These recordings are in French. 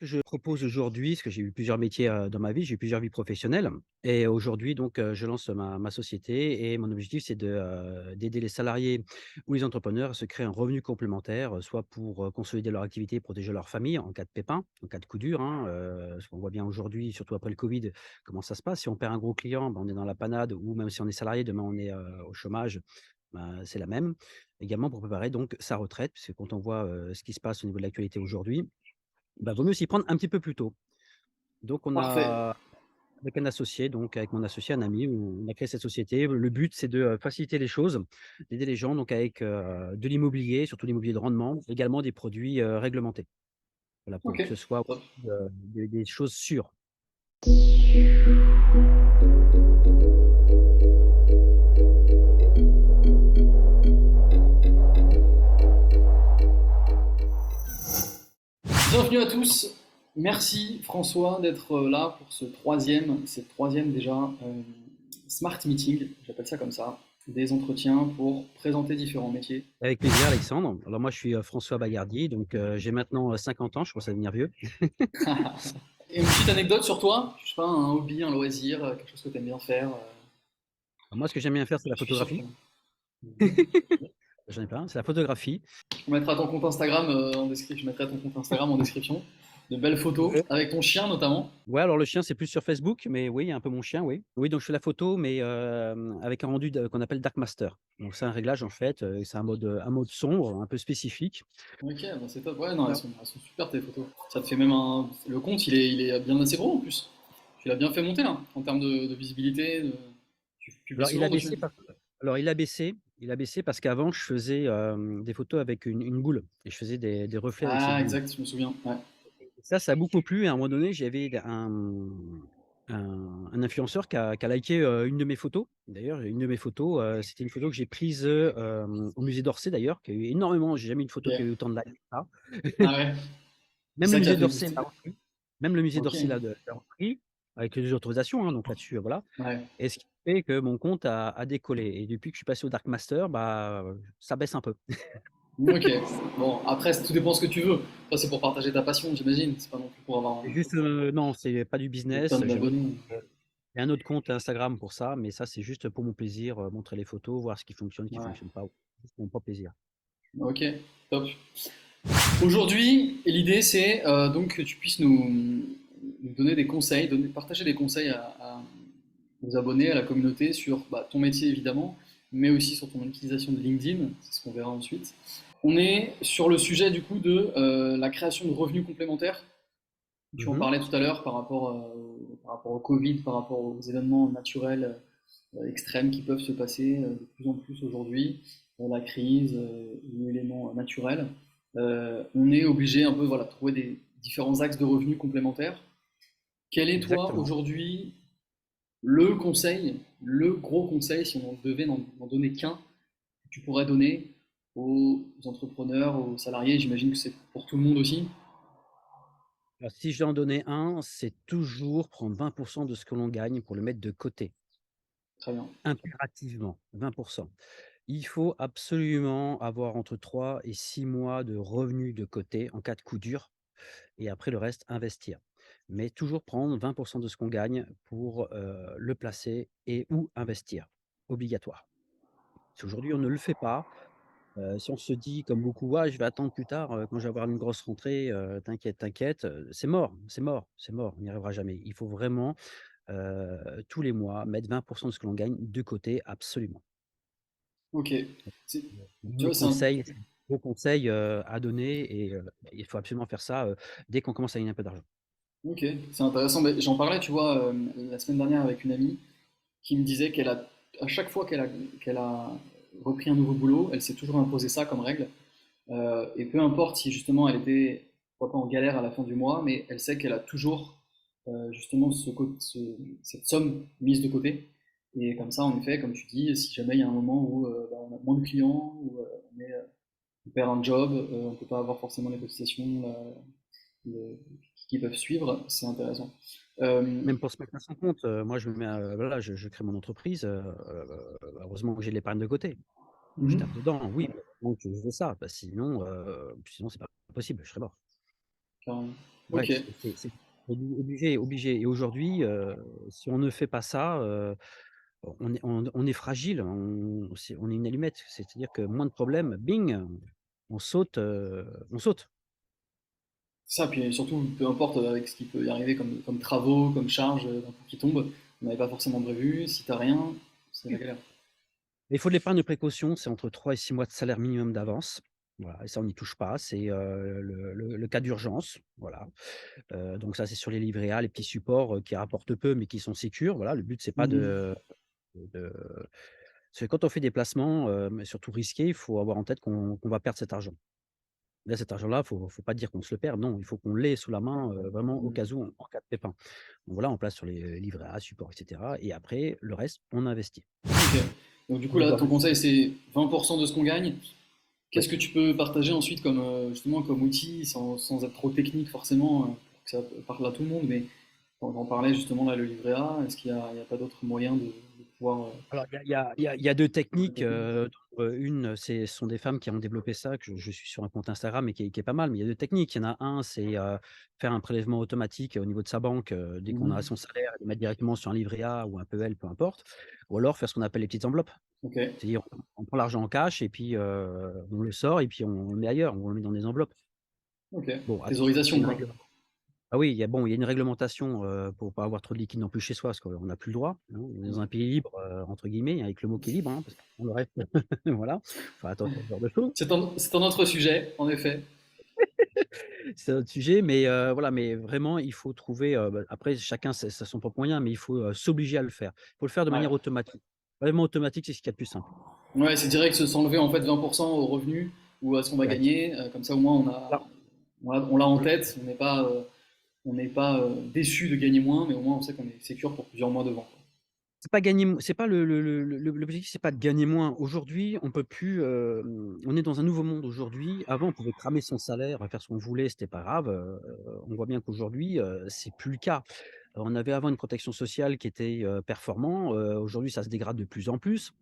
Je propose aujourd'hui, parce que j'ai eu plusieurs métiers, dans ma vie, j'ai eu plusieurs vies professionnelles et aujourd'hui donc, je lance ma société et mon objectif c'est d'aider les salariés ou les entrepreneurs à se créer un revenu complémentaire, soit pour, consolider leur activité et protéger leur famille en cas de pépin, en cas de coup dur, hein, parce qu'on voit bien aujourd'hui, surtout après le covid, comment ça se passe. Si on perd un gros client, ben, on est dans la panade ou même si on est salarié, demain on est, au chômage, ben, c'est la même. Également pour préparer donc sa retraite, parce que quand on voit, ce qui se passe au niveau de l'actualité aujourd'hui, bah, vaut mieux s'y prendre un petit peu plus tôt. Donc on Parfait. a avec un associé, donc avec mon associé, un ami, on a créé cette société. Le but, c'est de, faciliter les choses, d'aider les gens donc avec, de l'immobilier, surtout l'immobilier de rendement, également des produits, réglementés. Voilà, pour que ce OK, soit, top. des choses sûres. Bienvenue à tous. Merci François d'être là pour cette troisième déjà, Smart Meeting, j'appelle ça comme ça, des entretiens pour présenter différents métiers. Avec plaisir, Alexandre. Alors moi, je suis, François Bagardier, donc j'ai maintenant, 50 ans, je commence à devenir vieux. Et une petite anecdote sur toi, je sais pas, un hobby, un loisir, quelque chose que tu aimes bien faire. Alors moi, ce que j'aime bien faire, c'est la Je suis sûr que... photographie. J'en ai plein, c'est la photographie. On mettra ton compte Instagram en description. Je mettrai ton compte Instagram en description. De belles photos, avec ton chien notamment. Ouais, alors le chien, c'est plus sur Facebook, mais oui, il y a un peu mon chien, oui. Oui, donc je fais la photo, mais avec un rendu qu'on appelle Dark Master. Donc c'est un réglage en fait, c'est un mode sombre, un peu spécifique. Ok, bah c'est top. Ouais, non, Voilà. elles sont super tes photos. Ça te fait même un. Le compte, il est bien assez gros en plus. Tu l'as bien fait monter là, en termes de visibilité. Tu publies Alors il souvent a dessus. baissé il a baissé parce qu'avant je faisais, des photos avec une boule et je faisais des reflets avec cette Ah, boule. exact, je me souviens. Ouais. Ça a beaucoup plu et à un moment donné, j'avais un influenceur qui a liké, une de mes photos. D'ailleurs, une de mes photos, c'était une photo que j'ai prise, au musée d'Orsay d'ailleurs, qui a eu énormément j'ai jamais eu une photo qui a eu Ok. autant de likes que ça. Ah ouais. C'est Même le ça qui a musée fait d'Orsay booster. m'a repris. Même le musée Ok. d'Orsay l'a repris avec les autorisations, hein, donc là-dessus, voilà Ouais. et ce qui fait que mon compte a décollé et depuis que je suis passé au Dark Master, bah, ça baisse un peu. Ok. Bon, après, tout dépend ce que tu veux. Toi, c'est pour partager ta passion, j'imagine. C'est pas non plus pour avoir C'est juste, non, c'est pas du des business. tonnes d'abonnés. J'ai un autre compte Instagram pour ça, mais ça, c'est juste pour mon plaisir, montrer les photos, voir ce qui Ouais. fonctionne pas, juste pour mon propre plaisir. Ok, top. Aujourd'hui, l'idée c'est donc que tu puisses nous donner des conseils, partager des conseils aux abonnés, à la communauté sur bah, ton métier évidemment, mais aussi sur ton utilisation de LinkedIn, c'est ce qu'on verra ensuite. On est sur le sujet du coup de la création de revenus complémentaires. Tu en Mmh. parlais tout à l'heure par rapport au Covid, par rapport aux événements naturels extrêmes qui peuvent se passer de plus en plus aujourd'hui, la crise, l'élément naturel. On est obligé un peu voilà, de trouver des différents axes de revenus complémentaires. Quel est toi Exactement. aujourd'hui le conseil, le gros conseil, si on devait n'en donner qu'un, que tu pourrais donner aux entrepreneurs, aux salariés, j'imagine que c'est pour tout le monde aussi. Alors si je dois en donner un, c'est toujours prendre 20 de ce que l'on gagne pour le mettre de côté, Très bien. impérativement, 20. Il faut absolument avoir entre 3 et 6 mois de revenus de côté en cas de coup dur et après le reste investir. Mais toujours prendre 20 de ce qu'on gagne pour, le placer et ou investir, obligatoire. Si aujourd'hui on ne le fait pas, si on se dit comme beaucoup: «Ouais, je vais attendre plus tard, quand je vais avoir une grosse rentrée, t'inquiète, t'inquiète», c'est mort, c'est mort, c'est mort, on n'y arrivera jamais. Il faut vraiment, tous les mois mettre 20 de ce que l'on gagne de côté, absolument. Ok. C'est- Tu Gros vois, conseil gros conseil, à donner et il faut absolument faire ça, dès qu'on commence à gagner un peu d'argent. ok, c'est intéressant. Mais j'en parlais, tu vois, la semaine dernière avec une amie qui me disait à chaque fois qu'elle a repris un nouveau boulot, elle s'est toujours imposé ça comme règle. Et peu importe si justement elle était, pourquoi pas en galère à la fin du mois, mais elle sait qu'elle a toujours justement cette somme mise de côté. Et comme ça, en effet, comme tu dis, si jamais il y a un moment où bah, on a moins de clients, où on perd un job, on ne peut pas avoir forcément les cotisations le- qui peuvent suivre, c'est intéressant. Euh, Même pour se mettre à son compte, moi je me mets à voilà, je crée mon entreprise, heureusement que j'ai de l'épargne de côté. Je tape mhm, dedans, oui, donc je fais ça, sinon c'est pas possible, je serais mort. carrément. Ouais, OK. c'est obligé et aujourd'hui, si on ne fait pas ça, on est fragile, on est une allumette. C'est-à-dire que moins de problèmes, bing, on saute, on saute. C'est ça, puis surtout, peu importe, avec ce qui peut y arriver comme travaux, comme charges, d'un coup qui tombent, on n'avait pas forcément prévu. Si tu as rien, c'est la galère. Il faut de l'épargne de précaution, c'est entre 3 et 6 mois de salaire minimum d'avance. Voilà et ça on n'y touche pas, c'est, le cas d'urgence, voilà. Donc ça c'est sur les livrets A, les petits supports, qui rapportent peu mais qui sont sécures, voilà. Le but c'est pas Mmh. de parce que quand on fait des placements, mais surtout risqués, il faut avoir en tête qu'on va perdre cet argent. Là, cet argent-là, faut pas dire qu'on se le perd, non, il faut qu'on l'ait sous la main, vraiment au Mmh. cas où, en cas de pépin. Donc voilà, on place sur les livrets A, supports et cetera et après le reste, on investit. OK. Donc du coup, On là, doit ton rester conseil, c'est 20 de ce qu'on gagne. ouais. Qu'est-ce que tu peux partager ensuite comme, justement, comme outil, sans être trop technique forcément, pour que ça parle à tout le monde, mais on en parlait justement là, le livret A, est-ce qu'il y a pas d'autres moyens de pouvoir, Alors il y a 2 techniques, compléter? dont, une, ce sont des femmes qui ont développé ça, que je suis sur un compte Instagram et qui est pas mal, mais il y a 2 techniques. Il y en a un, c'est, faire un prélèvement automatique au niveau de sa banque, dès qu'on a Mmh. son salaire et le mettre directement sur un livret A ou un PEL, peu importe. Ou alors faire ce qu'on appelle les petites enveloppes. OK, C'est-à-dire, on prend l'argent en cash et puis, on le sort et puis on le met ailleurs, on le met dans des enveloppes. OK. Bon, attention, il y Thésaurisation, a une quoi. règle ah oui, il y a une réglementation, pour pas avoir trop de liquide non plus chez soi, parce qu'on n'a plus le droit, hein. On est dans un pays «libre», entre guillemets, avec le mot qui est libre, hein, parce qu'on le reste voilà, faut faire attention à ce genre de choses. C'est un autre sujet, en effet. C'est un autre sujet, mais voilà, mais vraiment, il faut trouver, après chacun c'est son propre moyen, mais il faut, s'obliger à le faire. Il faut le faire de Ouais. manière automatique. Vraiment automatique, c'est ce qu'il y a de plus simple. Ouais, c'est direct s'enlever en fait 20% au revenu ou à ce qu'on va Ouais, gagner. Comme ça, au moins, alors, on l'a en le tête. On n'est pas déçu de gagner moins, mais au moins on sait qu'on est sécure pour plusieurs mois devant, quoi. c'est pas gagner m c'est pas l'objectif, c'est pas de gagner moins. Aujourd'hui, on peut plus, on est dans un nouveau monde aujourd'hui. Avant, on pouvait cramer son salaire, faire ce qu'on voulait, c'était pas grave, on voit bien qu'aujourd'hui, c'est plus le cas. On avait avant une protection sociale qui était, performant, aujourd'hui ça se dégrade de plus en plus.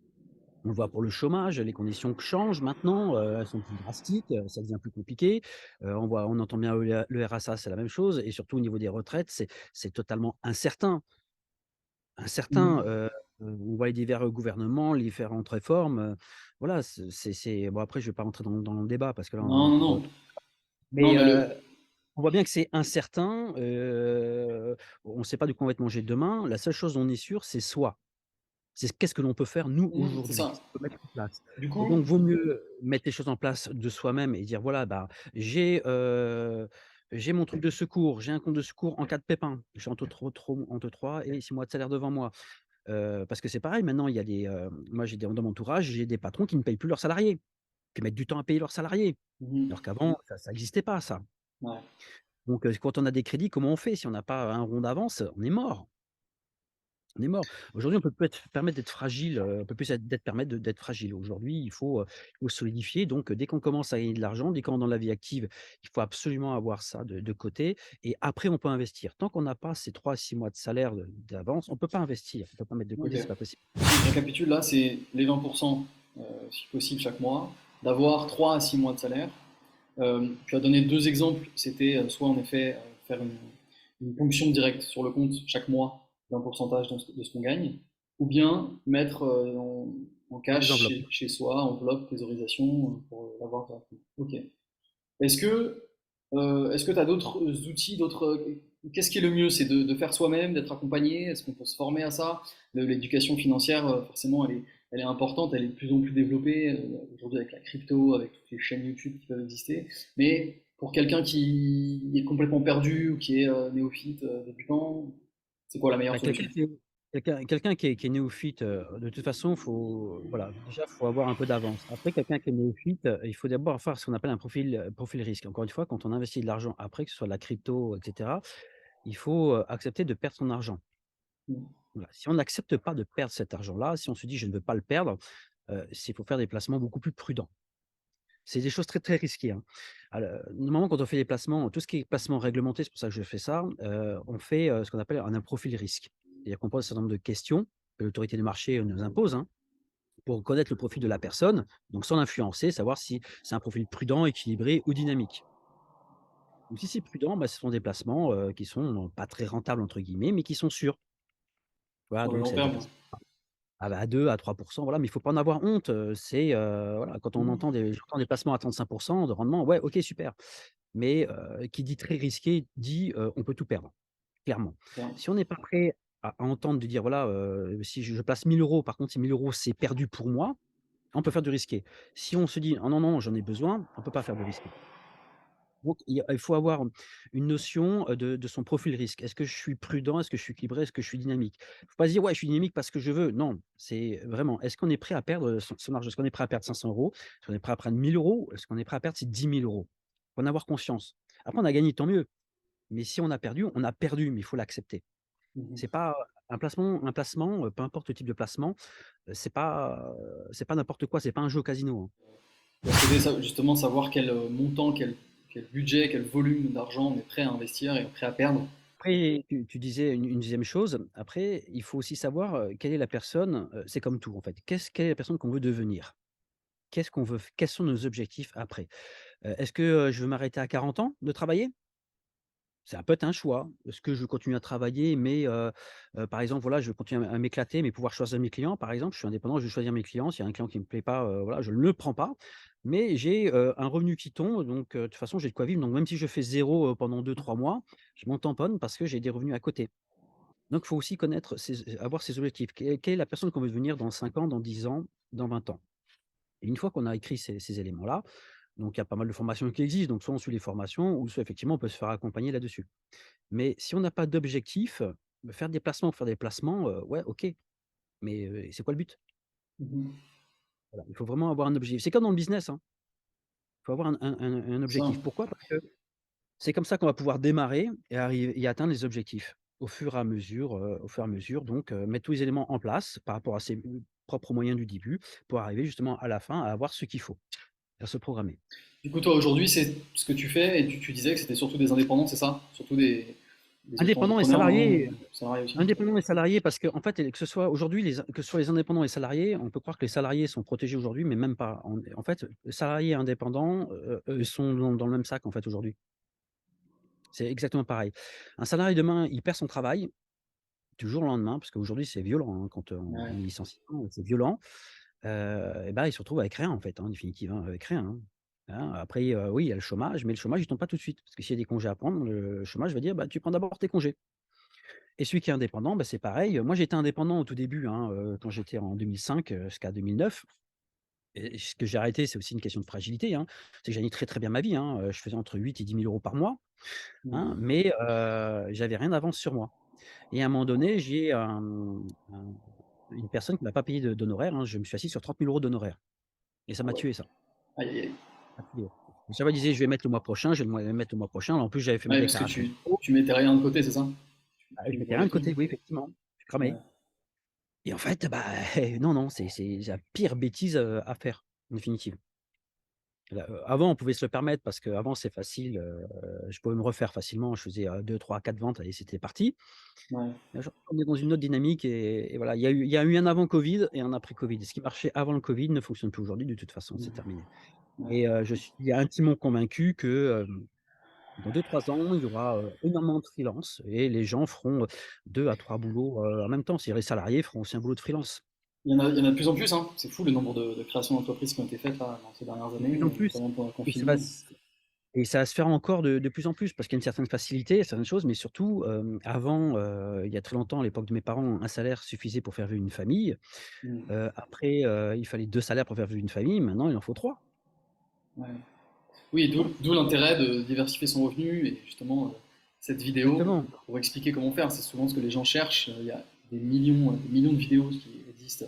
On le voit pour le chômage, les conditions changent maintenant, elles sont plus drastiques, ça devient plus compliqué. On entend bien le RSA, c'est la même chose et surtout au niveau des retraites, c'est totalement incertain. Incertain, Mhm. on voit les divers gouvernements, les différentes réformes, voilà, c'est bon après je vais pas rentrer dans le débat parce que là on en Non, a non, pour, non. Non, mais mais on voit bien que c'est incertain, on ne sait pas de quoi on va être mangé demain. La seule chose dont on est sûr, c'est soi. C'est qu'est-ce que l'on peut faire nous c'est aujourd'hui? ça. Qu'est-ce qu'on peut mettre en place? Du Et coup, donc vaut mieux mettre les choses en place de soi-même et dire: «Voilà, bah, j'ai mon truc de secours, j'ai un compte de secours en cas de pépin. J'ai entre 3 et 6 mois de salaire devant moi». Parce que c'est pareil maintenant, il y a des, moi j'ai des dans mon entourage, j'ai des patrons qui ne payent plus leurs salariés, qui mettent du temps à payer leurs salariés. Alors mhm. qu'avant ça n'existait pas ça. Ouais. Donc quand on a des crédits, comment on fait? Si on n'a pas un rond d'avance, on est mort. On est mort. Aujourd'hui, on peut plus être permettre d'être fragile, on peut plus d'être permettre d'être fragile. Aujourd'hui, il faut solidifier donc dès qu'on commence à gagner de l'argent, dès qu'on est dans la vie active, il faut absolument avoir ça de côté et après on peut investir. Tant qu'on n'a pas ces 3 à 6 mois de salaire d'avance, on peut pas investir, on peut pas mettre de Ok. côté, c'est pas possible. Si je récapitule là, c'est les 20%, si possible chaque mois, d'avoir 3 à 6 mois de salaire. Tu as donné deux exemples, c'était soit en effet faire une ponction directe sur le compte chaque mois d'un pourcentage de ce qu'on gagne, ou bien mettre en Dans des cash enveloppes. chez soi, enveloppe, thésaurisation, pour l'avoir directement. Ok. Est-ce que tu as d'autres outils, qu'est-ce qui est le mieux? C'est de faire soi-même, d'être accompagné? Est-ce qu'on peut se former à ça? L'éducation financière, forcément, elle est importante, elle est de plus en plus développée aujourd'hui avec la crypto, avec toutes les chaînes YouTube qui peuvent exister. Mais pour quelqu'un qui est complètement perdu ou qui est néophyte, débutant, c'est quoi la meilleure Bah, solution? quelqu'un qui est néophyte, de toute façon, faut voilà, déjà, faut avoir un peu d'avance. Après, quelqu'un qui est néophyte, il faut d'abord faire ce qu'on appelle un profil risque. Encore une fois, quand on investit de l'argent après, que ce soit de la crypto et cetera, il faut, accepter de perdre son argent. Mm. Voilà, si on n'accepte pas de perdre cet argent-là, si on se dit: «Je ne veux pas le perdre», c'est il faut faire des placements beaucoup plus prudents. C'est des choses très, très risquées, hein. Normalement, quand on fait des placements, tout ce qui est placement réglementé, c'est pour ça que je fais ça, on fait, ce qu'on appelle un profil risque. C'est-à-dire qu'on pose un certain nombre de questions que l'autorité du marché, nous impose, hein, pour connaître le profil de la personne, donc sans l'influencer, savoir si c'est un profil prudent, équilibré ou dynamique. Ou si c'est prudent, bah, ce sont des placements, qui sont pas «très rentables» entre guillemets, mais qui sont sûrs. Voilà, Sur le donc long c'est des terme. placements à 2 à 3 voilà, mais il faut pas en avoir honte, voilà, quand on Mhm. entend j'entends des placements à 35 de rendement, ouais, OK, super. Mais, qui dit très risqué dit, on peut tout perdre, clairement. Bien. Si on n'est pas prêt à entendre de dire voilà, si je place 1 000 €, par contre ces 1 000 € c'est perdu pour moi, on peut faire du risqué. Si on se dit: «Oh non, non, j'en ai besoin», on peut pas faire de risqué. Donc il faut avoir une notion, de son profil risque. Est-ce que je suis prudent? Est-ce que je suis équilibré? Est-ce que je suis dynamique? Il faut pas se dire: «Ouais, je suis dynamique parce que je veux». Non, c'est vraiment, est-ce qu'on est prêt à perdre, son argent? Est-ce qu'on est prêt à perdre 500 €? Est-ce qu'on est prêt à prendre 1 000 €? Est-ce qu'on est prêt à perdre ces 10 000 €? Faut en avoir conscience. Après on a gagné, tant mieux, mais si on a perdu, mais il faut l'accepter. Mhm. C'est pas un placement, peu importe le type de placement, c'est pas n'importe quoi, c'est pas un jeu au casino, hein. Pour s'aider, justement, savoir quel montant, quel budget, quel volume d'argent on est prêt à investir et prêt à perdre. Après, tu disais une 2 chose, après, il faut aussi savoir, quelle est la personne, c'est comme tout en fait. Quelle est la personne qu'on veut devenir? Qu'est-ce qu'on veut f Quels sont nos objectifs après? Est-ce que, je veux m'arrêter à 40 ans de travailler? Ça peut être un choix. Est-ce que je veux continuer à travailler, mais par exemple, voilà, je veux continuer à m'éclater, mais pouvoir choisir mes clients, par exemple? Je suis indépendant, je veux choisir mes clients. S'il y a un client qui me plaît pas, voilà, je ne le prends pas. Mais j'ai, un revenu qui tombe, donc de toute façon, j'ai de quoi vivre. Donc même si je fais zéro pendant 2 3 mois, je m'en tamponne parce que j'ai des revenus à côté. Donc il faut aussi connaître avoir ses objectifs. Quelle est la personne qu'on veut devenir dans 5 ans, dans 10 ans, dans 20 ans? Et une fois qu'on a écrit ces éléments-là, donc il y a pas mal de formations qui existent, donc soit on suit les formations ou soit effectivement on peut se faire accompagner là-dessus. Mais si on n'a pas d'objectif, faire des placements pour faire des placements, ouais, OK, mais c'est quoi le but? Mhm. Voilà, il faut vraiment avoir un objectif. C'est comme dans le business, hein, il faut avoir un Ça. objectif. Pourquoi? Parce que c'est comme ça qu'on va pouvoir démarrer et atteindre les objectifs au fur et à mesure donc mettre tous les éléments en place par rapport à ses propres moyens du début pour arriver justement à la fin à avoir ce qu'il faut, à se programmer. Du coup, toi, aujourd'hui, c'est ce que tu fais, et tu disais que c'était surtout des indépendants, c'est ça? Surtout des Indépendants et auto-entrepreneurs, non? salariés, Salariés aussi? indépendants et salariés parce qu'en fait, que ce soit aujourd'hui que ce soit les indépendants et salariés, on peut croire que les salariés sont protégés aujourd'hui, mais même pas. En fait, salariés et indépendants, sont dans le même sac en fait aujourd'hui. C'est exactement pareil. Un salarié demain, il perd son travail, du jour au lendemain, parce qu'aujourd'hui c'est violent, hein, quand, Ouais. on est licenciement, c'est violent. Et bah, il se retrouve avec rien en fait, hein, en définitive, hein, avec rien, hein. Hein, après, oui, il y a le chômage, mais le chômage il tombe pas tout de suite. Parce que s'il y a des congés à prendre, le chômage va dire: «Bah, tu prends d'abord tes congés». Et celui qui est indépendant, bah, c'est pareil. Moi, j'étais indépendant au tout début, hein, quand j'étais en 2005, jusqu'à 2009. Et ce que j'ai arrêté, c'est aussi une question de fragilité, hein. C'est que je gagnais très, très bien ma vie, hein, je faisais entre 8 et 10 000 € par mois, hein, Mhm. mais j'avais rien d'avance sur moi. Et à un moment donné, j'ai une personne qui m'a pas payé d'honoraires, hein. Je me suis assis sur 30 000 € d'honoraires et ça Ah m'a ouais. tué ça. Aïe, aïe, aïe. Ça m'a tué. Chaque fois, je disais: «Je vais mettre le mois prochain, je vais mettre le mois prochain». En plus, j'avais fait ma Ouais, parce que déclaration d'impôt. tu mettais rien de côté, c'est ça? Je Tu mettais rien volais de tout. côté, oui, effectivement. Je cramais. Ouais. Et en fait, bah, non, non, c'est la pire bêtise, à faire, en définitive. Là, avant, on pouvait se le permettre parce qu'avant, c'est facile, je pouvais me refaire facilement. Je faisais, 2-3-4 ventes, allez, c'était parti. Ouais. Là, je on est dans une autre dynamique et voilà, il y a eu un avant covid et un après covid. Ce qui marchait avant le covid ne fonctionne plus aujourd'hui, de toute façon, c'est Mhm. terminé. Ouais. Et je suis intimement convaincu que, dans 2-3 ans, il y aura, énormément de freelance et les gens feront, 2 à 3 boulots, en même temps. C'est-à-dire les salariés feront aussi un boulot de freelance. Il y en a de plus en plus, hein. C'est fou le nombre de créations d'entreprises qui ont été faites là, dans ces dernières De plus années, en plus notamment pendant le et ça va confinement. ça va se faire encore de plus en plus parce qu'il y a une certaine facilité, certaines choses, mais surtout, avant, il y a très longtemps, à l'époque de mes parents, un salaire suffisait pour faire vivre une famille. Mhm. Après, il fallait 2 salaires pour faire vivre une famille. Maintenant, il en faut 3. Ouais. Oui, d'où Voilà, d'où l'intérêt de diversifier son revenu, et justement cette vidéo exactement. pour expliquer comment faire. C'est souvent ce que les gens cherchent. Il y a des millions de vidéos qui existent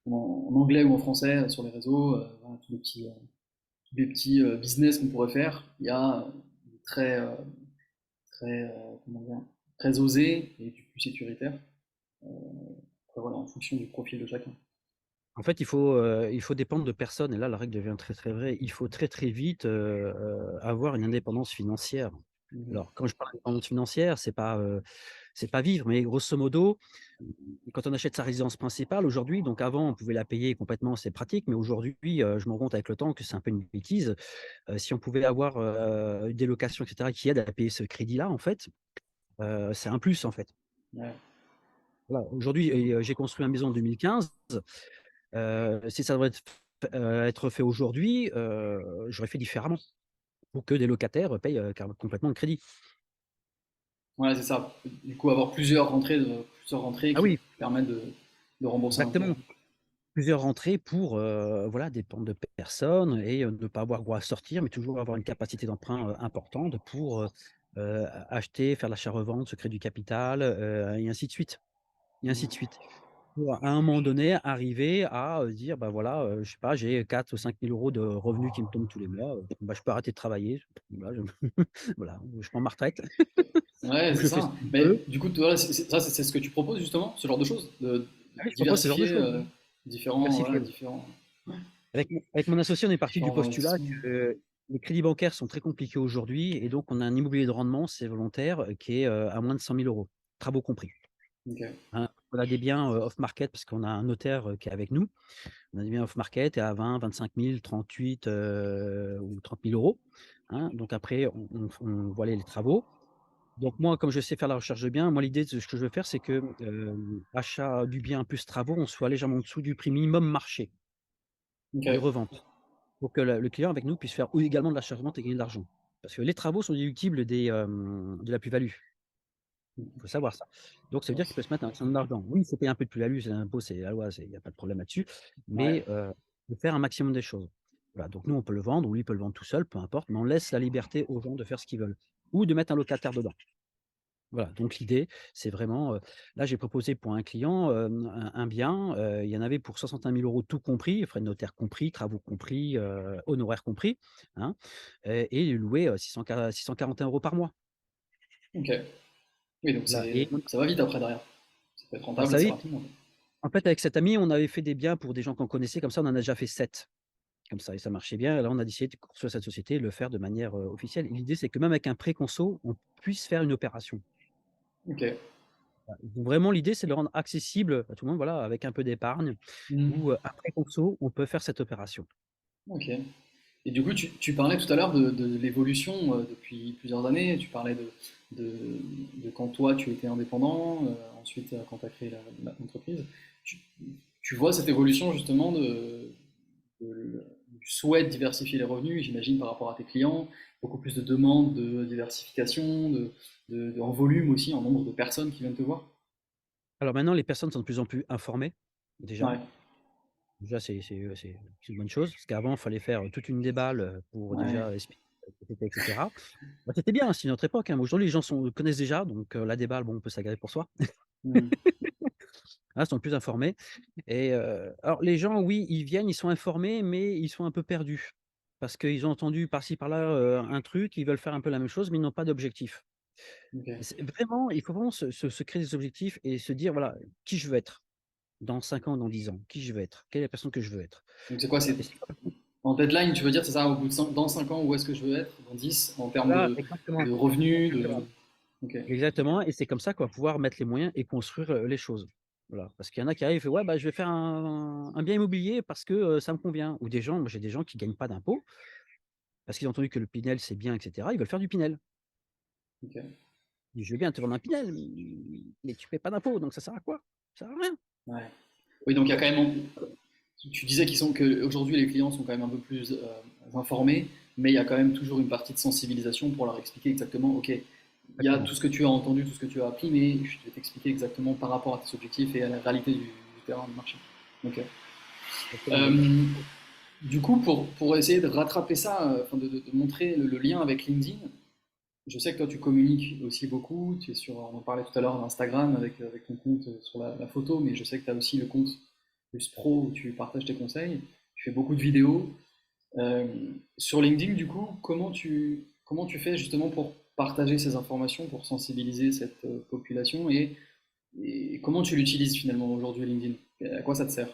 en anglais ou en français sur les réseaux. Voilà, tous les petits business qu'on pourrait faire. Il y a des très, comment dire, très osés et du plus sécuritaire. Après, voilà, en fonction du profil de chacun. En fait, il faut dépendre de personne et là, la règle devient très, très vraie. Il faut très, très vite, avoir une indépendance financière. Mhm. Alors, quand je parle d'indépendance financière, c'est pas, c'est pas vivre, mais grosso modo, quand on achète sa résidence principale aujourd'hui, donc avant on pouvait la payer complètement, c'est pratique, mais aujourd'hui, je me rends compte avec le temps que c'est un peu une bêtise. Si on pouvait avoir, des locations et cetera qui aident à payer ce crédit-là, en fait, c'est un plus, en fait. Ouais. Voilà, aujourd'hui et j'ai construit ma maison en 2015, si ça devrait être fait aujourd'hui, j'aurais fait différemment pour que des locataires payent, complètement le crédit. Ouais, c'est ça. Du coup, avoir plusieurs rentrées Ah qui oui, permettent de rembourser un peu. exactement. Plusieurs rentrées pour, voilà, dépendre de personnes et ne pas avoir gros à sortir, mais toujours avoir une capacité d'emprunt, importante pour, acheter, faire l'achat-revente, se créer du capital, et ainsi de suite et ainsi de suite. Pour à un moment donné arriver à, dire: «Bah, voilà, je sais pas, j'ai 4 ou 5 000 € de revenus qui me tombent tous les mois, bah, je peux arrêter de travailler». Voilà, je voilà, je prends ma retraite Ouais, ou c'est je fais ce ça. que je Mais veux. du coup, toi, c'est ce que tu proposes justement, ce genre de choses, de Ah oui, je propose ce genre de diversifier choses, oui. voilà, Diversifier, oui. Avec mon associé, on est parti du différents postulat investissements. que les crédits bancaires sont très compliqués aujourd'hui et donc on a un immobilier de rendement, c'est volontaire, qui est, à moins de 100 000 €, travaux compris. Ok. Hein, on a des biens, off market parce qu'on a un notaire, qui est avec nous. On a des biens off market à 20-25 000, 38, ou 30 000 €, hein. Donc après on voit les travaux. Donc moi, comme je sais faire la recherche de biens, moi l'idée de ce que je veux faire, c'est que, achat du bien plus travaux, on soit légèrement en dessous du prix minimum marché Ok. de revente. Pour que le client avec nous puisse faire ou également de l'achat-revente et gagner de l'argent. Parce que les travaux sont déductibles de la plus-value. Il faut savoir ça. Donc ça veut dire qu'il peut se mettre un maximum d'argent. Oui, il faut payer un peu de plus-value, c'est l'impôt, c'est la loi, il y a pas de problème là-dessus, Ouais. mais de faire un maximum des choses. Voilà, donc nous, on peut le vendre ou lui peut le vendre tout seul, peu importe, mais on laisse la liberté aux gens de faire ce qu'ils veulent ou de mettre un locataire dedans. Voilà, donc l'idée, c'est vraiment, là, j'ai proposé pour un client, un bien, il y en avait pour 61 000 € tout compris, frais de notaire compris, travaux compris, honoraires compris, hein, et il louait, 641 € par mois. Ok. Oui, donc Voilà et ça va vite après derrière. Ça peut être bah, rentable ça assez oui, rapidement. en fait, avec cet ami, on avait fait des biens pour des gens qu'on connaissait, comme ça, on en a déjà fait 7 comme ça et ça marchait bien. Et là, on a décidé de construire cette société et de le faire de manière, officielle. Et l'idée, c'est que même avec un pré conso, on puisse faire une opération. Ok. Donc vraiment, l'idée, c'est de le rendre accessible à tout le monde, voilà, avec un peu d'épargne Hmm. ou, après conso, on peut faire cette opération. Ok. Et du coup, tu parlais tout à l'heure de l'évolution depuis plusieurs années. Tu parlais de, de quand toi tu étais indépendant, ensuite quand tu as créé l'entreprise. Tu, tu vois cette évolution justement du souhait de diversifier les revenus, j'imagine, par rapport à tes clients, beaucoup plus de demandes de diversification, en volume aussi, en nombre de personnes qui viennent te voir. Alors maintenant, les personnes sont de plus en plus informées, déjà. Ouais, Déjà, c'est une bonne chose, parce qu'avant, il fallait faire, toute une déballe, pour ouais. déjà expliquer ce que c'était et cetera. Bah, c'était bien, c'est une autre époque, hein, mais aujourd'hui, les gens connaissent déjà, donc la déballe, bon, on peut s'agacer pour soi. Hmm. Là, sont plus informés et alors les gens, oui, ils viennent, ils sont informés, mais ils sont un peu perdus. Parce qu'ils ont entendu par-ci par-là, un truc, ils veulent faire un peu la même chose, mais ils n'ont pas d'objectif. Ok. C'est vraiment il faut vraiment se créer des objectifs et se dire: «Voilà, qui je veux être dans 5 ans, dans 10 ans? Qui je veux être? Quelle est la personne que je veux être?» Donc c'est quoi? Voilà C'est et c'est en deadline, tu veux dire, c'est ça, dans 5 ans, où est-ce que je veux être? Dans 10 en termes voilà, exactement, de revenus, exactement. Ok. Exactement et c'est comme ça qu'on va pouvoir mettre les moyens et construire, les choses. Voilà, parce qu'il y en a qui arrivent et font: «Ouais, bah, je vais faire un bien immobilier parce que, ça me convient» ou des gens moi j'ai des gens qui gagnent pas d'impôts parce qu'ils ont entendu que le Pinel c'est bien et cetera, ils veulent faire du Pinel. Ok. Je dis: «Je veux bien te vendre un Pinel, mais tu paies pas d'impôts donc ça sert à quoi? Ça sert à rien». Ouais. Oui, donc il y a quand même. Tu disais que aujourd'hui les clients sont quand même un peu plus informés, mais il y a quand même toujours une partie de sensibilisation pour leur expliquer exactement, ok, il y a Exactement, tout ce que tu as entendu, tout ce que tu as appris, mais je vais t'expliquer exactement par rapport à tes objectifs et à la réalité du terrain, du marché. Ok. exactement, oui. Euh, du coup, pour essayer de rattraper ça, enfin de montrer le lien avec LinkedIn, je sais que toi tu communiques aussi beaucoup, tu es sur, on en parlait tout à l'heure d'Instagram avec ton compte sur la photo, mais je sais que tu as aussi le compte plus pro où tu partages tes conseils, tu fais beaucoup de vidéos. Euh, sur LinkedIn, du coup, comment tu fais justement pour partager ces informations, pour sensibiliser cette population et comment tu l'utilises finalement aujourd'hui LinkedIn? À quoi ça te sert?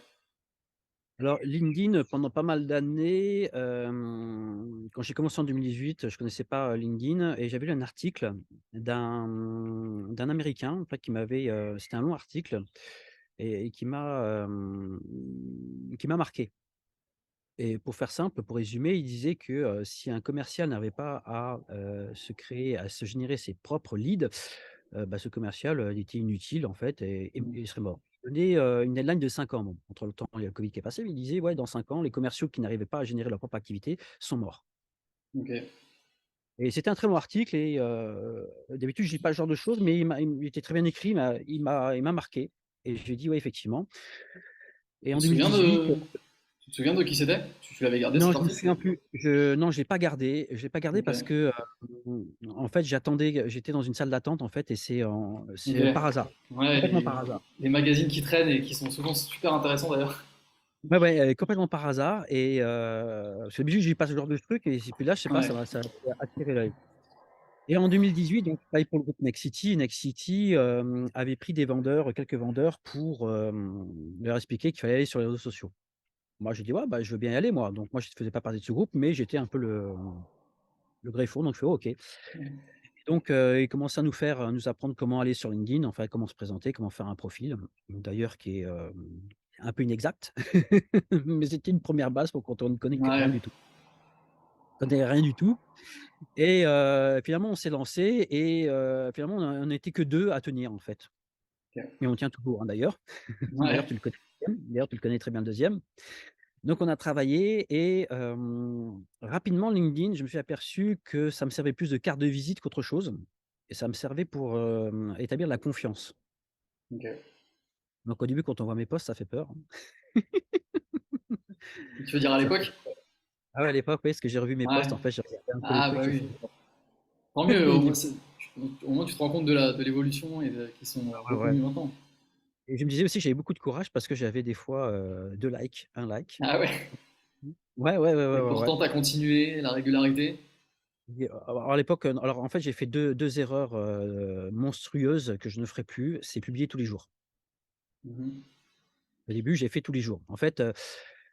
Alors LinkedIn, pendant pas mal d'années, quand j'ai commencé en 2018, je connaissais pas, LinkedIn et j'avais lu un article d'un Américain, en fait, qui m'avait, c'était un long article et qui m'a marqué. Et pour faire simple, pour résumer, il disait que, si un commercial n'avait pas à se générer ses propres leads, bah, ce commercial, il était inutile en fait et Mmh. il serait mort. Il donnait, une deadline de 5 ans. Bon, entre le temps, il y a le covid qui est passé, mais il disait: «Ouais, dans 5 ans, les commerciaux qui n'arrivaient pas à générer leur propre activité sont morts». OK. Et c'était un très bon article et d'habitude, je lis pas ce genre de choses, mais il était très bien écrit, il m'a marqué et j'ai dit: «Ouais, effectivement». Et Tu en te souviens 2018. de Tu te souviens de qui c'était? Tu l'avais gardé Non, cet je me article? souviens plus. Non, je l'ai pas gardé. Je l'ai pas gardé parce OK. que, en fait, j'étais dans une salle d'attente, en fait, et OK. c'est par hasard, Ouais, complètement par hasard. les magazines qui traînent et qui sont souvent super intéressants d'ailleurs. Ouais, ouais, complètement par hasard et parce que d'habitude, je lis pas ce genre de truc et puis là, je sais pas, Ouais. ça a attiré l'œil. Et en 2018, donc je travaillais pour le groupe Nexity. Nexity, avait pris des vendeurs, quelques vendeurs pour, leur expliquer qu'il fallait aller sur les réseaux sociaux. Moi, j'ai dit: «Ouais, bah, je veux bien y aller moi». Donc moi, je ne faisais pas partie de ce groupe, mais j'étais un peu le greffon, donc je fais: «Oh, OK». Donc, il commençait à nous apprendre comment aller sur LinkedIn, enfin comment se présenter, comment faire un profil, d'ailleurs qui est, un peu inexact. Mais c'était une première base pour quand on ne connaît que rien Ouais. du tout. On connaît rien du tout et finalement on s'est lancé et finalement on n'était que 2 à tenir en fait OK. et on tient toujours, hein, d'ailleurs. D'ailleurs Ouais. tu le connais très bien, d'ailleurs tu le connais très bien le deuxième. Donc on a travaillé et rapidement LinkedIn, je me suis aperçu que ça me servait plus de carte de visite qu'autre chose et ça me servait pour, établir la confiance. OK. Donc au début, quand on voit mes posts, ça fait peur, hein. Tu veux dire à Ça fait l'époque? Ah ouais, à l'époque, oui, parce que j'ai revu mes Ouais. posts, en fait, j'ai regardé un peu les Ah trucs, bah j'ai oui. fait: Tant mieux, «Et au moins, du au moins tu te rends compte de l'évolution et qui sont ouais, beaucoup ouais». mieux maintenant. Et je me disais aussi que j'avais beaucoup de courage parce que j'avais des fois, 2 likes, 1 like. Ah ouais. Ouais, ouais, ouais, ouais, Et ouais, ouais. pourtant tu as continué, la régularité. Et alors à l'époque, alors en fait, j'ai fait deux erreurs, monstrueuses que je ne ferai plus, c'est publier tous les jours. Mmh. Au début, j'ai fait tous les jours. En fait,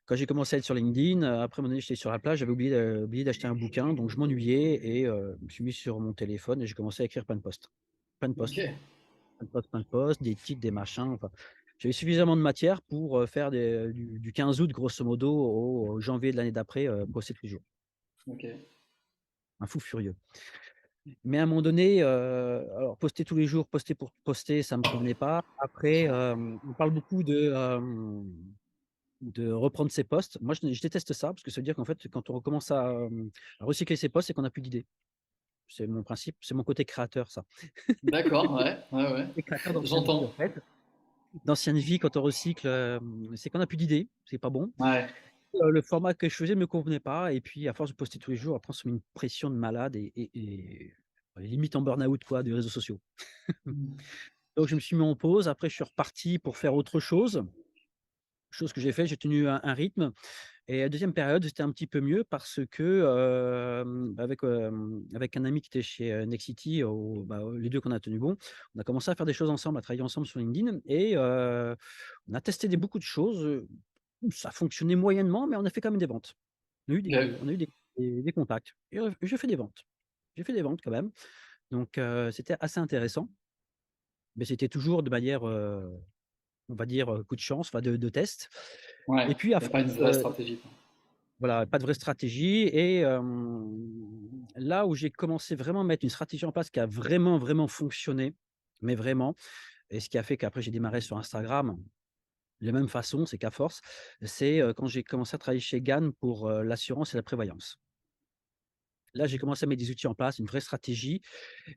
quand j'ai commencé à être sur LinkedIn, après à un moment donné, j'étais sur la plage, j'avais oublié d'acheter un bouquin, donc je m'ennuyais et je me suis mis sur mon téléphone et j'ai commencé à écrire plein de posts. Plein de posts, OK. plein de posts, plein de posts, des titres, des machins, enfin, j'avais suffisamment de matière pour, faire du 15 août grosso modo au janvier de l'année d'après, poster tous les jours. OK. Un fou furieux. Mais à un moment donné, alors poster tous les jours, poster pour poster, ça me convenait pas. Après, on parle beaucoup de reprendre ses posts. Moi, je déteste ça parce que ça veut dire qu'en fait, quand on recommence à recycler ses posts, c'est qu'on a plus d'idées. C'est mon principe, c'est mon côté créateur ça. D'accord, ouais, ouais, ouais. Les créateurs d'ancienne vie, en J'entends. fait. D'ancienne vie, quand on recycle, c'est qu'on a plus d'idées, c'est pas bon. Ouais. Le format que je faisais me convenait pas et puis à force de poster tous les jours, après on se met une pression de malade et limite en burn-out quoi, des réseaux sociaux. Mmh. Donc je me suis mis en pause, après je suis reparti pour faire autre chose. Chose que j'ai fait, j'ai tenu un rythme. Et la 2e période, c'était un petit peu mieux parce que, avec un ami qui était chez, Nexity, les 2 qu'on a tenu bon, on a commencé à faire des choses ensemble, à travailler ensemble sur LinkedIn et on a testé beaucoup de choses, ça fonctionnait moyennement, mais on a fait quand même des ventes. OK. On a eu des contacts et j'ai fait des ventes. J'ai fait des ventes quand même, donc c'était assez intéressant, mais c'était toujours de manière, on va dire, coup de chance, enfin de test Ouais, et puis à il y a pas une force, vraie stratégie, quoi. voilà, pas de vraie stratégie et là où j'ai commencé vraiment à mettre une stratégie en place qui a vraiment, vraiment fonctionné, mais vraiment et ce qui a fait qu'après j'ai démarré sur Instagram de la même façon, c'est qu'à force, c'est, quand j'ai commencé à travailler chez Gann pour, l'assurance et la prévoyance. Là, j'ai commencé à mettre des outils en place, une vraie stratégie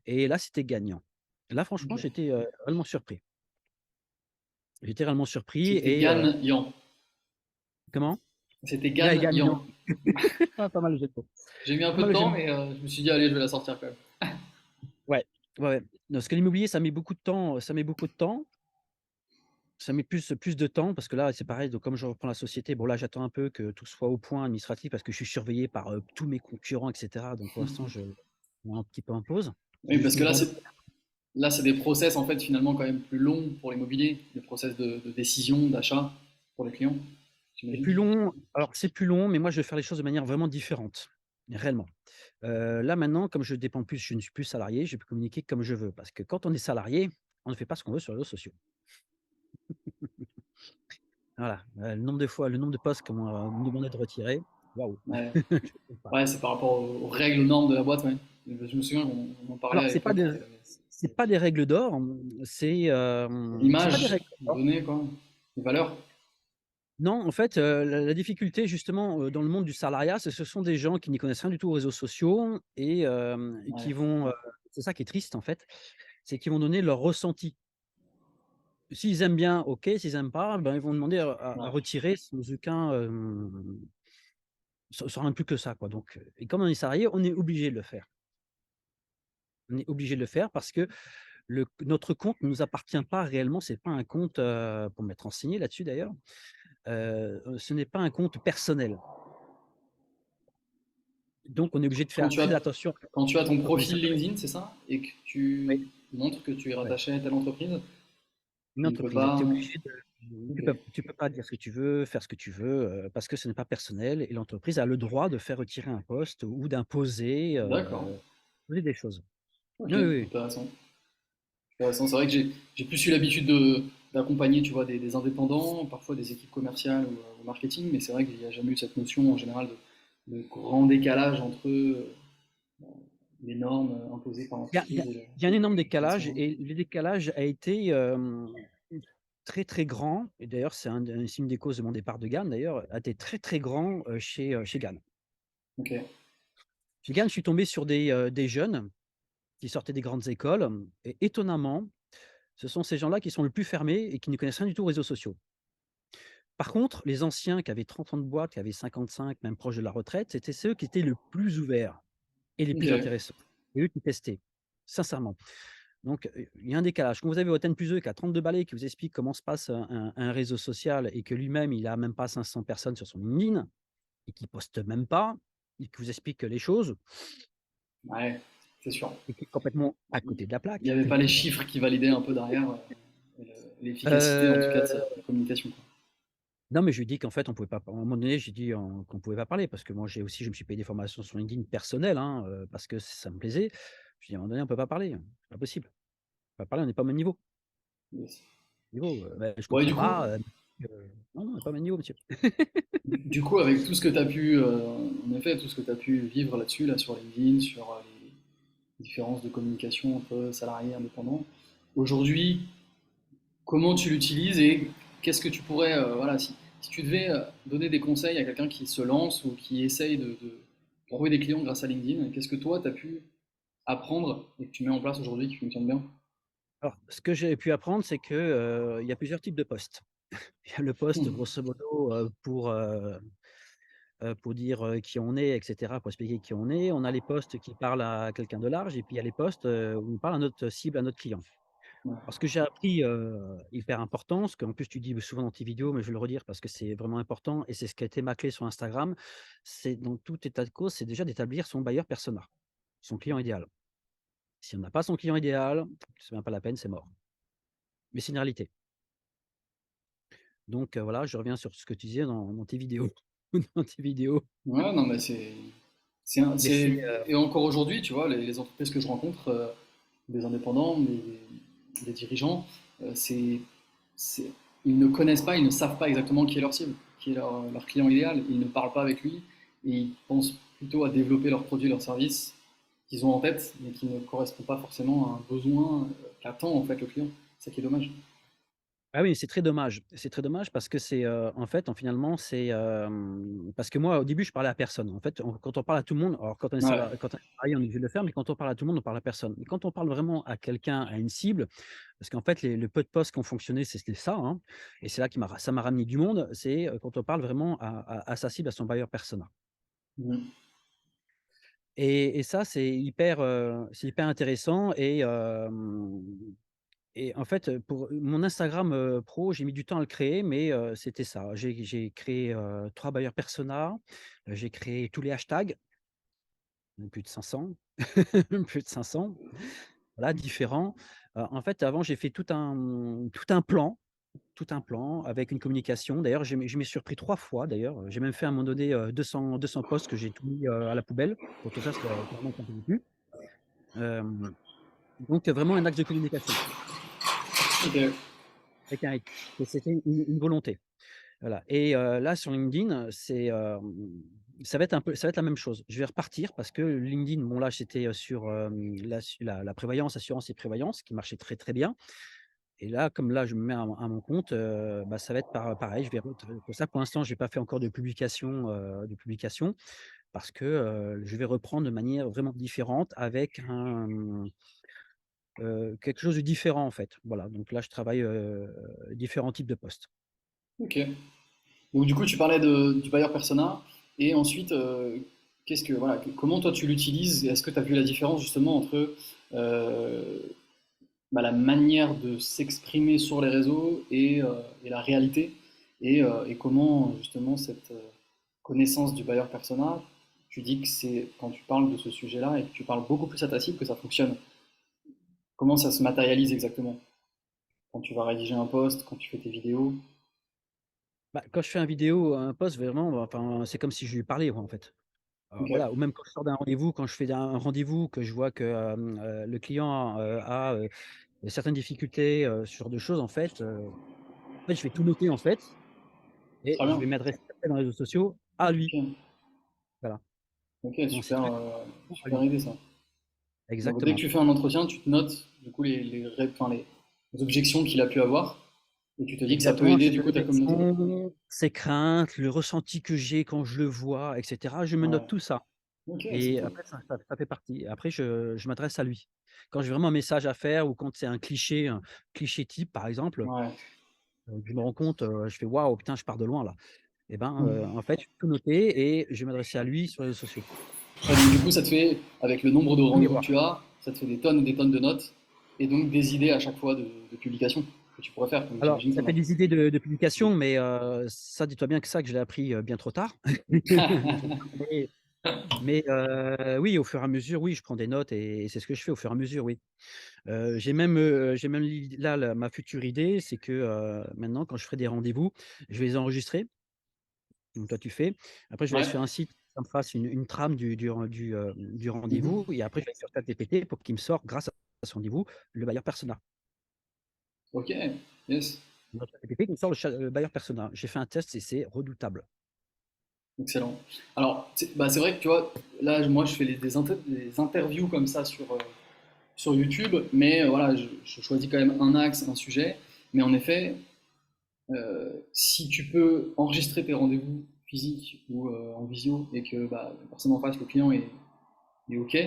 et là, c'était gagnant. Là, franchement, OK. j'étais, réellement surpris. J'étais réellement surpris C'était et Gan-Yan. comment? C'était Ouais, gagnant. Gan-Yan. Ah, pas mal le jeu de mots. J'ai mis un Pas peu mal de le jeu temps, de mots. mais je me suis dit: «Allez, je vais la sortir quand même». Ouais, ouais, ouais. Non, parce que l'immobilier, ça met beaucoup de temps, ça met beaucoup de temps. Ça met plus de temps parce que là, c'est pareil, donc comme je reprends la société, bon là, j'attends un peu que tout soit au point administratif parce que je suis surveillé par, tous mes concurrents et cetera. Donc pour l'instant, je mets un petit peu en pause. Oui, Je parce suis que le vendeur. là, c'est des process, en fait, finalement, quand même plus longs pour l'immobilier, des process de décision, d'achat pour les clients, C'est j'imagine? plus long, alors c'est plus long, mais moi, je vais faire les choses de manière vraiment différente, réellement. Là maintenant, comme je dépends plus, je ne suis plus salarié, je peux communiquer comme je veux. Parce que quand on est salarié, on ne fait pas ce qu'on veut sur les réseaux sociaux. Voilà, le nombre de fois, le nombre de posts qu'on me demandait de retirer, waouh! Ouais, Je ne pas. ouais, c'est par rapport aux règles, aux normes de la boîte, ouais. Je me souviens, on en parlait Alors à l'époque. c'est pas des règles d'or, c'est pas des L'image règles d'or. donnée, quoi, les valeurs. Non, en fait, la difficulté justement, dans le monde du salariat, ce sont des gens qui n'y connaissent rien du tout aux réseaux sociaux et qui Ouais, vont, c'est ça qui est triste en fait, c'est qu'ils vont donner leur ressenti. S'ils aiment bien, OK, s'ils aiment pas, ben, ils vont demander à ouais. retirer sans aucun, sans rien de plus que ça, quoi. Donc et comme on est salarié, on est obligé de le faire. On est obligé de le faire parce que notre compte ne nous appartient pas réellement, c'est pas un compte, pour m'être renseigné là-dessus d'ailleurs, ce n'est pas un compte personnel. Donc on est obligé de Quand faire tu très as, attention quand tu as ton quand on est profil salarié. LinkedIn, c'est ça? Et que Oui, tu montres que tu es ouais. rattaché à telle entreprise, Une tu ne peux entreprise, tu pas. es obligé de Ok, tu peux pas dire ce que tu veux, faire ce que tu veux, parce que ce n'est pas personnel et l'entreprise a le droit de faire retirer un poste ou d'imposer, d'accord. imposer des choses. Ok, Oui, oui, oui. intéressant. Intéressant. C'est vrai que j'ai plus eu l'habitude d'accompagner, tu vois, des indépendants, parfois des équipes commerciales ou au marketing, mais c'est vrai qu'il n'y a jamais eu cette notion en général de grand décalage entre les normes imposées par Il y a l'entreprise il y a un énorme et le décalage salarié. et le décalage a été, très, très grand et d'ailleurs c'est c'est une des causes de mon départ de Gann d'ailleurs, a été très, très grand, chez Gann. Ok, Chez Gann, je suis tombé sur des jeunes qui sortaient des grandes écoles et étonnamment, ce sont ces gens-là qui sont le plus fermés et qui ne connaissent rien du tout aux réseaux sociaux. Par contre, les anciens qui avaient 30 ans de boîte, qui avaient 55, même proches de la retraite, c'était ceux qui étaient le plus ouverts et les ok, plus intéressants. Et eux qui testaient, sincèrement. Donc, il y a un décalage. Quand vous avez votre N+2 qui a 32 balais, qui vous explique comment se passe un réseau social et que lui-même, il a même pas 500 personnes sur son LinkedIn et qui poste même pas et qui vous explique les choses ouais, c'est sûr. et qui est complètement à Il côté de la n'y plaque. avait pas les chiffres qui validaient un peu derrière l'efficacité en tout cas de Heu, sa communication, quoi. non, mais je lui ai dit qu'en fait, on pouvait pas à un moment donné, j'ai dit qu'on pouvait pas parler parce que moi, je me suis payé des formations sur LinkedIn personnelles, hein, parce que ça me plaisait. Je dis: «À un moment donné, on peut pas parler, c'est pas possible. On peut pas parler, on n'est pas au même niveau. Yes. Bah, je Bon, et comprends pas, non, non, on n'est pas au même niveau, monsieur». du coup, avec tout ce que tu as pu, en effet, tout ce que tu as pu vivre là-dessus, là, sur LinkedIn, sur les différences de communication entre salariés et indépendants, aujourd'hui, comment tu l'utilises et qu'est-ce que tu pourrais, voilà, si tu devais donner des conseils à quelqu'un qui se lance ou qui essaye de trouver des clients grâce à LinkedIn, qu'est-ce que toi, tu as pu apprendre et que tu mets en place aujourd'hui qui fonctionne bien? Alors, ce que j'ai pu apprendre, c'est que, il y a plusieurs types de postes. Il y a le poste Hmm. grosso modo, pour dire, qui on est et cetera, pour expliquer qui on est. On a les postes qui parlent à quelqu'un de large et puis il y a les postes, où on parle à notre cible, à notre client. Ouais. Alors ce que j'ai appris, hyper important, ce qu'en plus tu dis souvent dans tes vidéos, mais je vais le redire parce que c'est vraiment important et c'est ce qui a été ma clé sur Instagram, c'est dans tout état de cause, c'est déjà d'établir son buyer persona, son client idéal. Si on n'a pas son client idéal, c'est même pas la peine, c'est mort. Mais c'est une réalité. Donc voilà, je reviens sur ce que tu disais dans tes vidéos dans tes vidéos. Ouais, non, mais Mais c'est, et encore aujourd'hui, tu vois, les entreprises que je rencontre, des indépendants, des dirigeants, euh, c'est, c'est, ils ne connaissent pas, ils ne savent pas exactement qui est leur cible, qui est leur client idéal. Ils ne parlent pas avec lui et ils pensent plutôt à développer leurs produits, leurs services qu'ils ont en tête, mais qui ne correspondent pas forcément à un besoin qu'attend en fait le client. C'est ça qui est dommage. ah oui, c'est très dommage. C'est très dommage parce que c'est, finalement, c'est, parce que moi, au début, je parlais à personne. En fait, quand on parle à tout le monde, alors Ouais. quand on est salarié, on est obligé de le faire, mais quand on parle à tout le monde, on parle à personne. Mais quand on parle vraiment à quelqu'un, à une cible, parce qu'en fait, le peu de postes qui ont fonctionné, c'était ça, hein, et c'est là qui ça m'a ramené du monde, c'est, quand on parle vraiment à sa cible, à son buyer persona. Mhm. Et ça, c'est hyper intéressant et en fait, pour mon Instagram, pro, j'ai mis du temps à le créer, mais c'était ça. J'ai créé, 3 buyer persona, j'ai créé tous les hashtags, plus de 500, plus de 500, voilà, différents. En fait, avant, j'ai fait tout un plan. tout un plan avec une communication. D'ailleurs, je m'ai surpris 3 fois d'ailleurs. J'ai même fait à un moment donné, 200 posts que j'ai tout mis, à la poubelle pour te faire ça remonte un peu plus. Hem, donc vraiment un axe de communication Ok, avec un rythme et c'était une volonté. Voilà et là sur LinkedIn, ça va être la même chose. Je vais repartir parce que LinkedIn, bon là, j'étais, sur, la prévoyance, assurance et prévoyance qui marchait très, très bien et là, comme là, je me mets à mon compte, bah, ça va être pareil, je vais pour ça, pour l'instant, j'ai pas fait encore de publication parce que, je vais reprendre de manière vraiment différente avec quelque chose de différent, en fait. Voilà, donc là, je travaille, différents types de postes. ok. Donc du coup, tu parlais du buyer persona, et ensuite, voilà, comment toi tu l'utilises? Est-ce que tu as vu la différence justement entre euh, la manière de s'exprimer sur les réseaux et la réalité, et comment justement cette connaissance du buyer persona, tu dis que c'est quand tu parles de ce sujet-là et que tu parles beaucoup plus à ta cible que ça fonctionne. Comment ça se matérialise exactement? Quand tu vas rédiger un post, quand tu fais tes vidéos? Bah, quand je fais un vidéo, un post vraiment, enfin, c'est comme si je lui parlais, quoi, en fait. Ok, Voilà, ou même quand je sors d'un rendez-vous, quand je fais un rendez-vous, que je vois que, le client, a, certaines difficultés, ce genre de choses, en fait, je vais tout noter, en fait et très je bien. vais m'adresser après dans les réseaux sociaux à lui. Ok, Voilà, ok, dans ces super, trucs à super lui. idée ça. Donc dès que Exactement. tu fais un entretien, tu te notes du coup les objections qu'il a pu avoir, et tu te dis que ça peut Exactement, aider j'ai du ses coup ta communauté. objections, ses craintes, le ressenti que j'ai quand je le vois et cetera. Je me note Ouais. tout ça Ok, c'est et top. après ça fait partie. Après je m'adresse à lui. Quand j'ai vraiment un message à faire ou quand c'est un cliché type, par exemple, Ouais. je me rends compte, je fais: «Waouh, putain, je pars de loin là» et ben, Hmm. en fait, je vais tout noter et je vais m'adresser à lui sur les réseaux sociaux. Ouais, donc du coup, ça te fait, avec le nombre de Sans y rendez-vous que voir. tu as, ça te fait des tonnes et des tonnes de notes, et donc des idées à chaque fois de publication que tu pourrais faire. Donc Alors, j'imagine que ça t'en fait as. des idées de publication, mais ça, dis-toi bien que ça, que je l'ai appris, bien trop tard. Mais oui, au fur et à mesure, oui, je prends des notes et c'est ce que je fais au fur et à mesure, oui. J'ai même là, ma future idée, c'est que, maintenant quand je ferai des rendez-vous, je vais les enregistrer, comme toi tu fais. Après je vais aller Ouais. sur un site, ça me fasse une trame du rendez-vous Mhm. et après je vais sur ChatGPT pour qu'il me sorte, grâce à ce rendez-vous, le buyer persona. Ok, yes, Dans ChatGPT qui me sort le buyer persona. J'ai fait un test et c'est redoutable. excellent. Alors, c'est vrai que tu vois, là, moi, je fais des interviews comme ça sur YouTube, mais voilà, je choisis quand même un axe, un sujet. Mais en effet, si tu peux enregistrer tes rendez-vous physiques ou en visio, et que la personne en face, le client, est OK,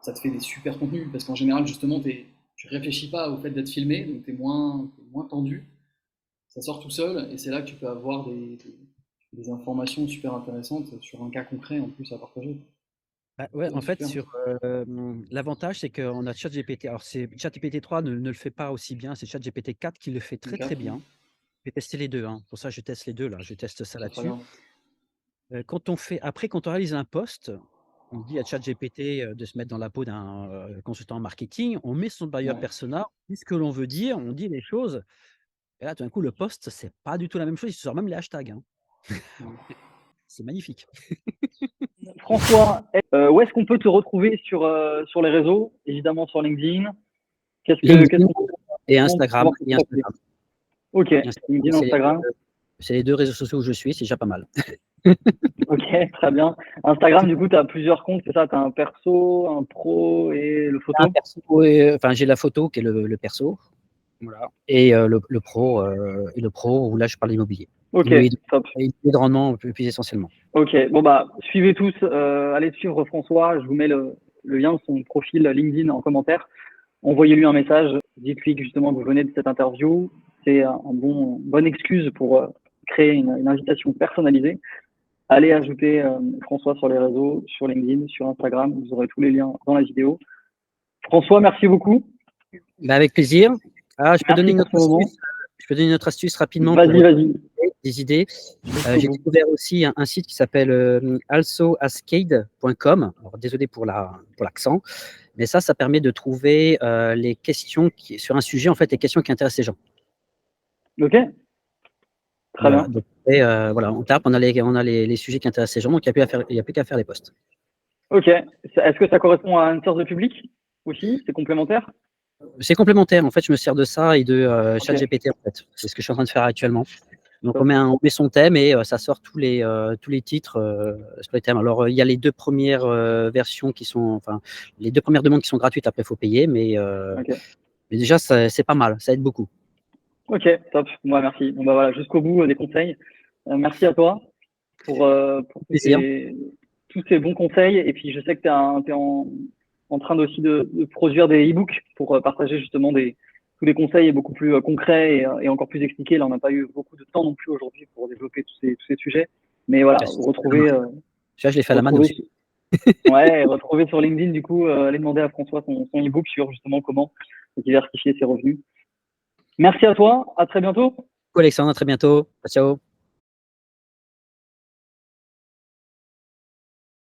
ça te fait des super contenus. Parce qu'en général, justement, tu réfléchis pas au fait d'être filmé, donc t'es moins tendu. Ça sort tout seul, et c'est là que tu peux avoir des informations super intéressantes sur un cas concret en plus à partager. Bah, ouais, C'est en fait, super. l'avantage, c'est qu'on a ChatGPT. Alors, ChatGPT 3 ne le fait pas aussi bien, c'est ChatGPT 4 qui le fait Le très, très 4, bien. J'ai testé les 2, hein. Pour ça, je teste les 2 là, je teste ça très là-dessus. bien. Quand on réalise un post, on dit à ChatGPT, de se mettre dans la peau d'un, consultant en marketing, on met son buyer Ouais. persona, on dit ce que l'on veut dire, on dit les choses et là, tout d'un coup, le post, c'est pas du tout la même chose, il sort même les hashtags, hein. C'est magnifique. François, où est-ce qu'on peut te retrouver sur les réseaux? Évidemment sur LinkedIn. Qu'est-ce LinkedIn qu'on peut et faire pour Instagram pouvoir te et contacter? Instagram Ok, et Instagram, LinkedIn, Instagram. c'est les 2 réseaux sociaux où je suis, c'est déjà pas mal. Ok, très bien. Instagram, du coup, tu as plusieurs comptes, c'est ça? Tu as un perso, un pro et le Un photo? perso et enfin, j'ai la photo qui est le perso, voilà et le pro où là, je parle immobilier. Ok, Immobilier top. de rendement plus essentiellement. Ok, bon bah, suivez tous, allez suivre François, je vous mets le lien de son profil LinkedIn en commentaire. Envoyez-lui un message, dites-lui que justement vous venez de cette interview. C'est bonne excuse pour créer une invitation personnalisée. Allez ajouter François sur les réseaux, sur LinkedIn, sur Instagram. Vous aurez tous les liens dans la vidéo. François, merci beaucoup. Bah, avec plaisir. Ah, je peux donner Merci une pour autre ce moment. astuce, rapidement Vas-y, pour vas-y. des idées. Jusqu'au J'ai bout. découvert aussi un site qui s'appelle, alsoascade.com. Alors désolé pour l'accent, mais ça permet de trouver, les questions qui sur un sujet, en fait, les questions qui intéressent les gens. Ok, très Voilà, bien. donc et voilà, on tape, on a les sujets qui intéressent les gens, donc il y a plus qu'à faire les posts. Ok. Est-ce que ça correspond à une source de public aussi? C'est complémentaire? C'est complémentaire, en fait, je me sers de ça et de, Ok, ChatGPT, en fait. C'est ce que je suis en train de faire actuellement. Donc top. on met son thème et ça sort tous les titres, sur les thèmes. Alors, il y a les 2 premières, versions qui sont enfin, les 2 premières demandes qui sont gratuites, après il faut payer, Ok. mais déjà c'est pas mal, ça aide beaucoup. Ok, top. Moi, merci. Bon, bah voilà, jusqu'au bout des conseils. Merci à toi pour Plaisir. tous ces bons conseils. Et puis, je sais que tu es en train aussi de produire des e-books pour partager justement tous les conseils beaucoup plus concrets et encore plus expliqués. Là, on n'a pas eu beaucoup de temps non plus aujourd'hui pour développer tous ces sujets. Mais voilà, Celui-là, je l'ai fait à la main retrouver, aussi. ouais, retrouver sur LinkedIn, du coup, aller demander à François son e-book sur justement comment diversifier ses revenus. Merci à toi. À très bientôt. Alexandre, à très bientôt. Ciao.